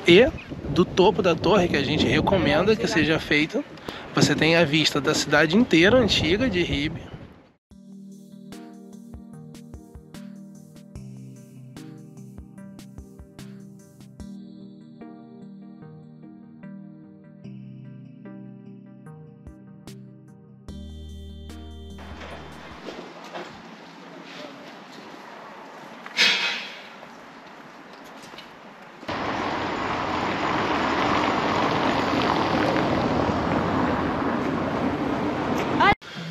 E do topo da torre, que a gente recomenda que seja feito, você tem a vista da cidade inteira antiga de Ribe.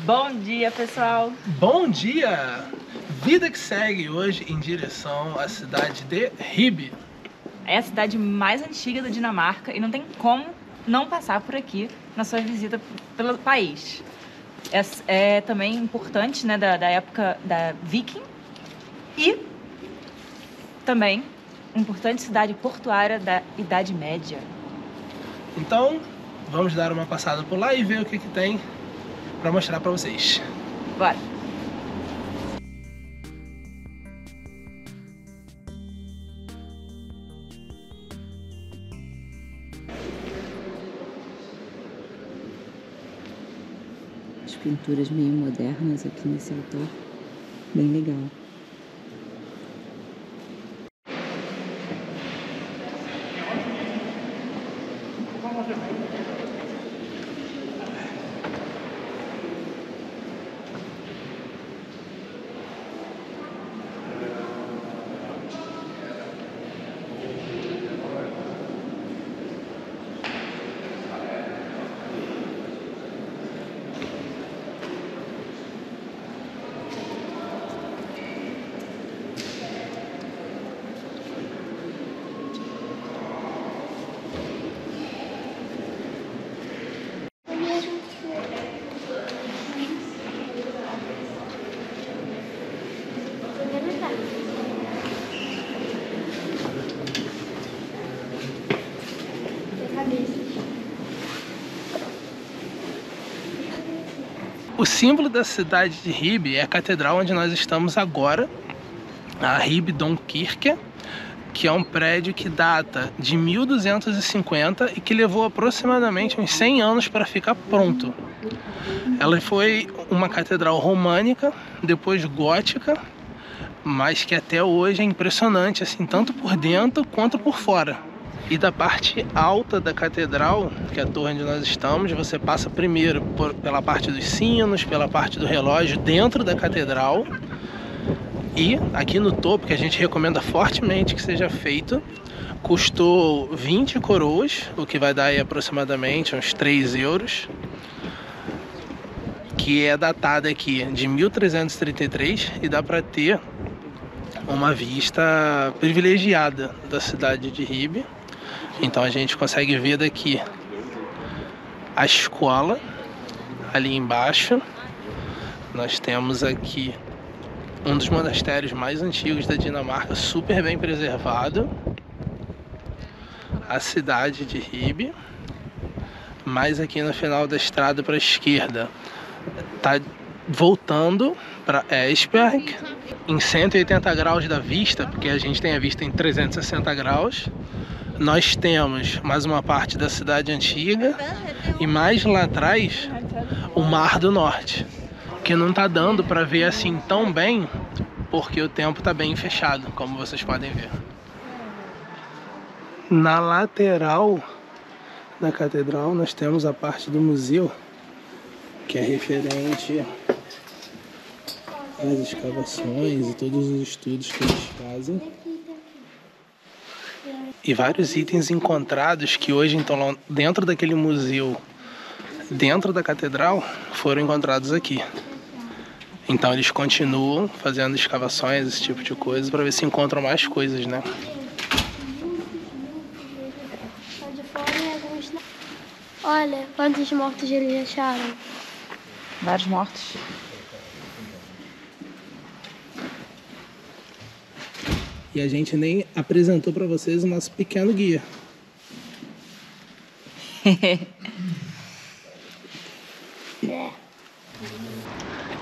Bom dia, pessoal! Bom dia! Vida que segue hoje em direção à cidade de Ribe. É a cidade mais antiga da Dinamarca e não tem como não passar por aqui na sua visita pelo país. É também importante, né, da época da Viking e também importante cidade portuária da Idade Média. Então, vamos dar uma passada por lá e ver o que tem para mostrar para vocês. Bora! As pinturas meio modernas aqui nesse altar, bem legal. O símbolo da cidade de Ribe é a catedral onde nós estamos agora, a Ribe Domkirke, que é um prédio que data de 1250 e que levou aproximadamente uns 100 anos para ficar pronto. Ela foi uma catedral românica, depois gótica, mas que até hoje é impressionante, assim, tanto por dentro quanto por fora. E da parte alta da catedral, que é a torre onde nós estamos, você passa primeiro pela parte dos sinos, pela parte do relógio dentro da catedral. E aqui no topo, que a gente recomenda fortemente que seja feito, custou 20 coroas, o que vai dar aí aproximadamente uns 3 euros. Que é datada aqui de 1333 e dá para ter uma vista privilegiada da cidade de Ribe. Então a gente consegue ver daqui a escola, ali embaixo. Nós temos aqui um dos monastérios mais antigos da Dinamarca, super bem preservado. A cidade de Ribe. Mais aqui no final da estrada para a esquerda, tá voltando para Esbjerg, em 180 graus da vista, porque a gente tem a vista em 360 graus. Nós temos mais uma parte da cidade antiga e mais lá atrás o Mar do Norte, que não tá dando para ver assim tão bem, porque o tempo tá bem fechado, como vocês podem ver. Na lateral da catedral nós temos a parte do museu, que é referente às escavações e todos os estudos que eles fazem. E vários itens encontrados que hoje estão dentro daquele museu, dentro da catedral, foram encontrados aqui. Então eles continuam fazendo escavações, esse tipo de coisa, para ver se encontram mais coisas, né? Olha, quantos mortos eles acharam? Vários mortos. E a gente nem apresentou para vocês o nosso pequeno guia.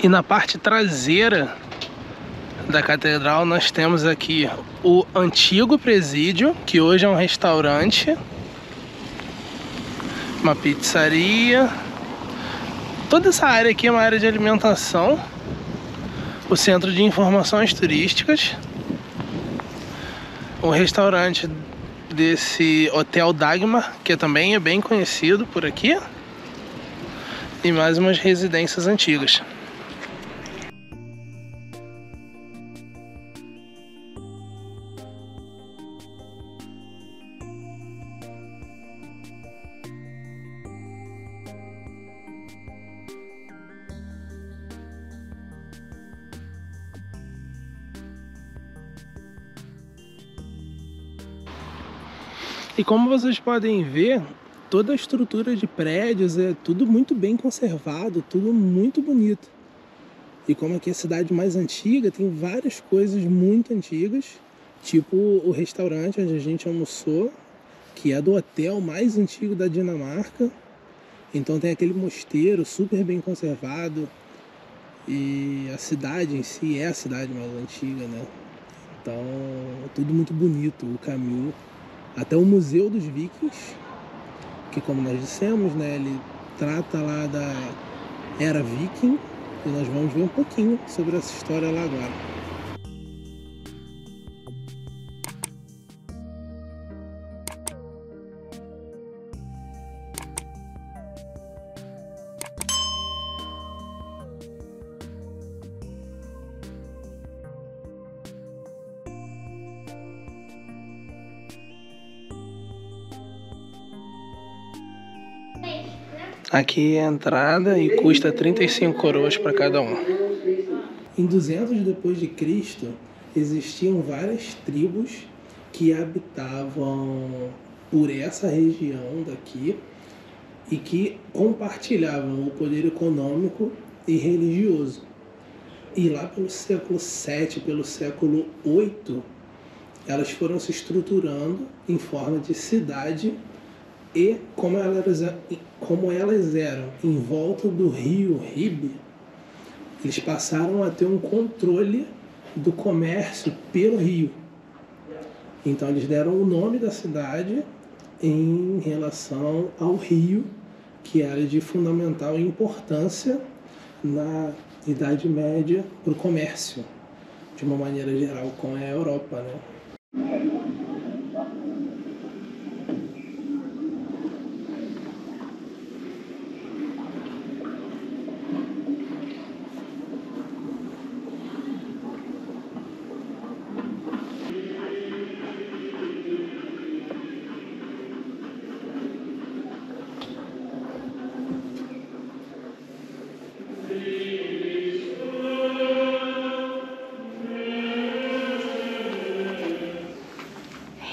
E na parte traseira da catedral, nós temos aqui o antigo presídio, que hoje é um restaurante, uma pizzaria. Toda essa área aqui é uma área de alimentação, o centro de informações turísticas, o restaurante desse Hotel Dagmar, que também é bem conhecido por aqui, e mais umas residências antigas. E como vocês podem ver, toda a estrutura de prédios é tudo muito bem conservado, tudo muito bonito. E como aqui é a cidade mais antiga, tem várias coisas muito antigas, tipo o restaurante onde a gente almoçou, que é do hotel mais antigo da Dinamarca. Então tem aquele mosteiro super bem conservado, e a cidade em si é a cidade mais antiga, né? Então tudo muito bonito, o caminho. Até o Museu dos Vikings, que como nós dissemos, né, ele trata lá da era viking, e nós vamos ver um pouquinho sobre essa história lá agora. Aqui é a entrada e custa 35 coroas para cada um. Em 200 depois de Cristo, existiam várias tribos que habitavam por essa região daqui e que compartilhavam o poder econômico e religioso. E lá pelo século VII, pelo século VIII, elas foram se estruturando em forma de cidade. E como elas eram em volta do rio Ribe, eles passaram a ter um controle do comércio pelo rio. Então eles deram o nome da cidade em relação ao rio, que era de fundamental importância na Idade Média para o comércio, de uma maneira geral, com a Europa, né?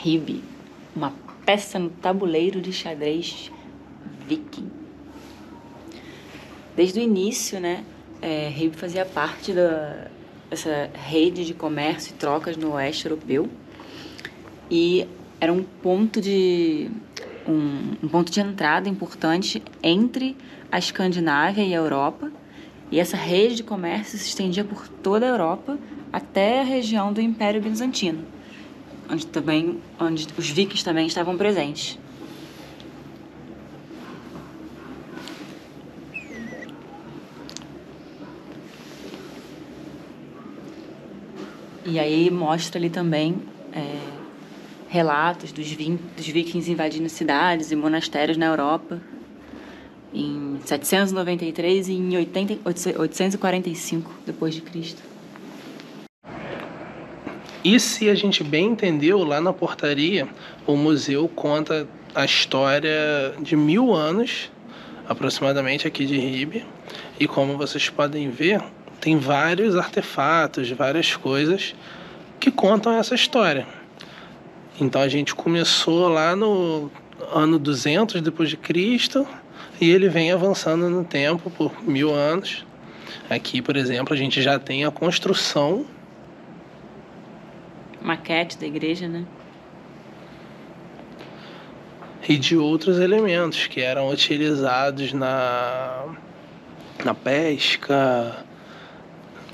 Ribe, uma peça no tabuleiro de xadrez viking. Desde o início, né, Ribe fazia parte dessa rede de comércio e trocas no oeste europeu e era um ponto de entrada importante entre a Escandinávia e a Europa, e essa rede de comércio se estendia por toda a Europa até a região do Império Bizantino, onde os vikings também estavam presentes. E aí mostra ali também relatos dos vikings invadindo cidades e monastérios na Europa em 793 e em 845 depois de Cristo. E se a gente bem entendeu, lá na portaria, o museu conta a história de 1000 anos, aproximadamente, aqui de Ribe. E como vocês podem ver, tem vários artefatos, várias coisas que contam essa história. Então a gente começou lá no ano 200 depois de Cristo e ele vem avançando no tempo por 1000 anos. Aqui, por exemplo, a gente já tem a construção, maquete da igreja, né? E de outros elementos que eram utilizados na pesca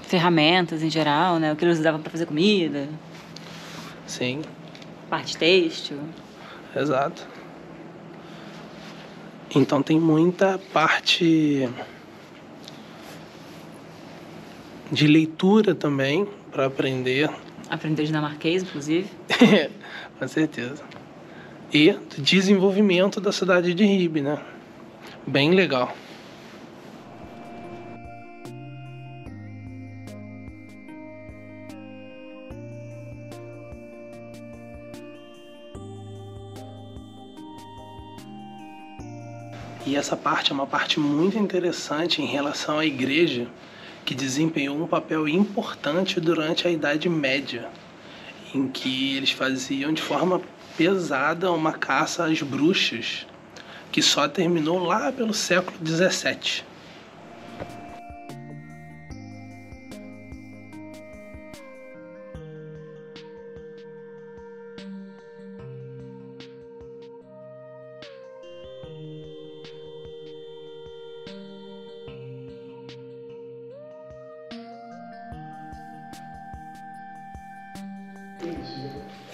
ferramentas em geral, né? O que eles usavam para fazer comida. Sim. Parte têxtil. Exato. Então tem muita parte de leitura também para aprender. Aprender dinamarquês, inclusive. Com certeza. E do desenvolvimento da cidade de Ribe, né? Bem legal. E essa parte é uma parte muito interessante em relação à igreja, que desempenhou um papel importante durante a Idade Média, em que eles faziam de forma pesada uma caça às bruxas, que só terminou lá pelo século XVII.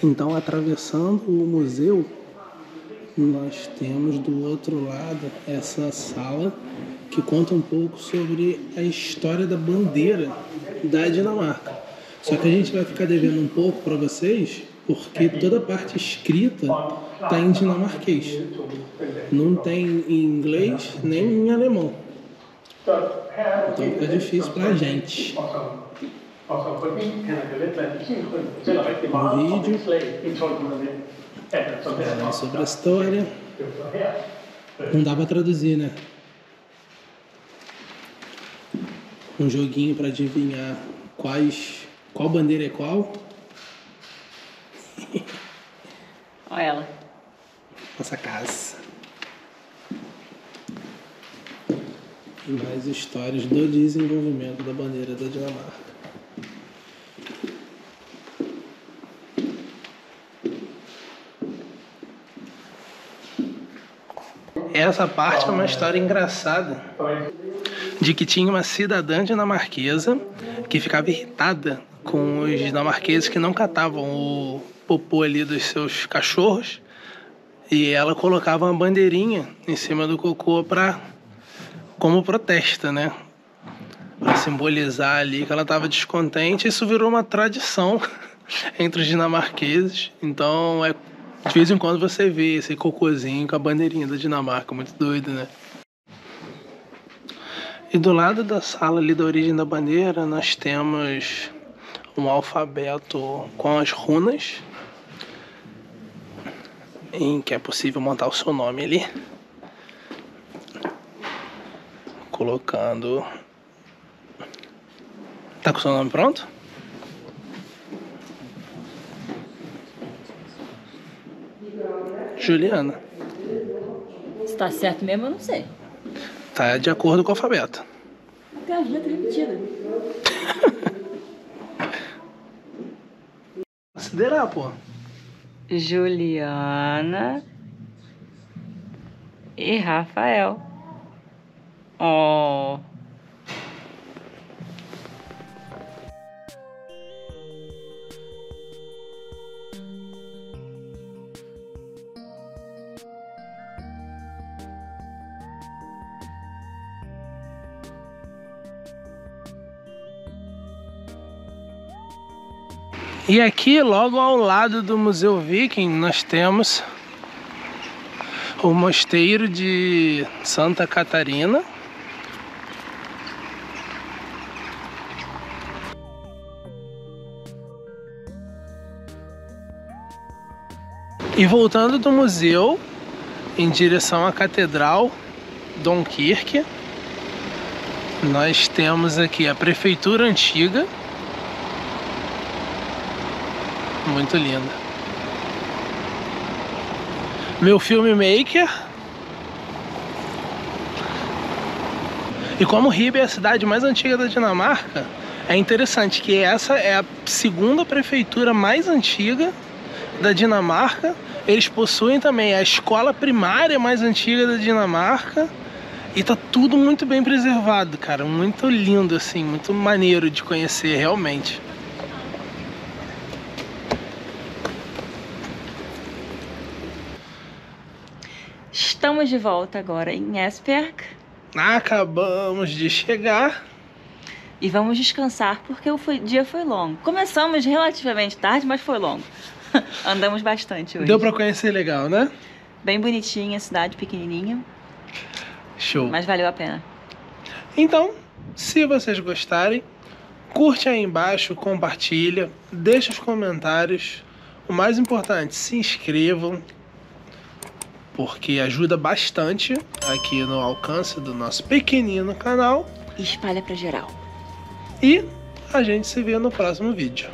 Então, atravessando o museu, nós temos do outro lado essa sala que conta um pouco sobre a história da bandeira da Dinamarca. Só que a gente vai ficar devendo um pouco para vocês, porque toda a parte escrita está em dinamarquês. Não tem em inglês nem em alemão. Então fica difícil para a gente. Um vídeo sobre a história. Não dá para traduzir, né? Um joguinho para adivinhar qual bandeira é qual. Olha ela. Nossa casa. E mais histórias do desenvolvimento da bandeira da Dinamarca. Essa parte é uma história engraçada, de que tinha uma cidadã dinamarquesa que ficava irritada com os dinamarqueses que não catavam o popô ali dos seus cachorros, e ela colocava uma bandeirinha em cima do cocô como protesto, né? Para simbolizar ali que ela estava descontente. Isso virou uma tradição entre os dinamarqueses. Então, de vez em quando você vê esse cocôzinho com a bandeirinha da Dinamarca. Muito doido, né? E do lado da sala ali da origem da bandeira, nós temos um alfabeto com as runas, em que é possível montar o seu nome ali. Colocando... Tá com o seu nome pronto? Juliana. Se tá certo mesmo, eu não sei. Tá de acordo com o alfabeto. Cara, as letras repetidas. Considerar, pô. Juliana e Rafael. Oh. E aqui, logo ao lado do Museu Viking, nós temos o Mosteiro de Santa Catarina. E voltando do museu, em direção à Catedral Domkirke, nós temos aqui a Prefeitura Antiga. Muito linda. Meu filmmaker. E como Ribe é a cidade mais antiga da Dinamarca, é interessante que essa é a segunda prefeitura mais antiga da Dinamarca. Eles possuem também a escola primária mais antiga da Dinamarca E tá tudo muito bem preservado, cara. Muito lindo, assim, muito maneiro de conhecer, realmente. Estamos de volta agora em Esbjerg. Acabamos de chegar. E vamos descansar porque o dia foi longo. Começamos relativamente tarde, mas foi longo. Andamos bastante hoje. Deu pra conhecer legal, né? Bem bonitinha, cidade pequenininha. Show. Mas valeu a pena. Então, se vocês gostarem, curte aí embaixo, compartilha, deixa os comentários. O mais importante, se inscrevam, porque ajuda bastante aqui no alcance do nosso pequenino canal. E espalha pra geral. E a gente se vê no próximo vídeo.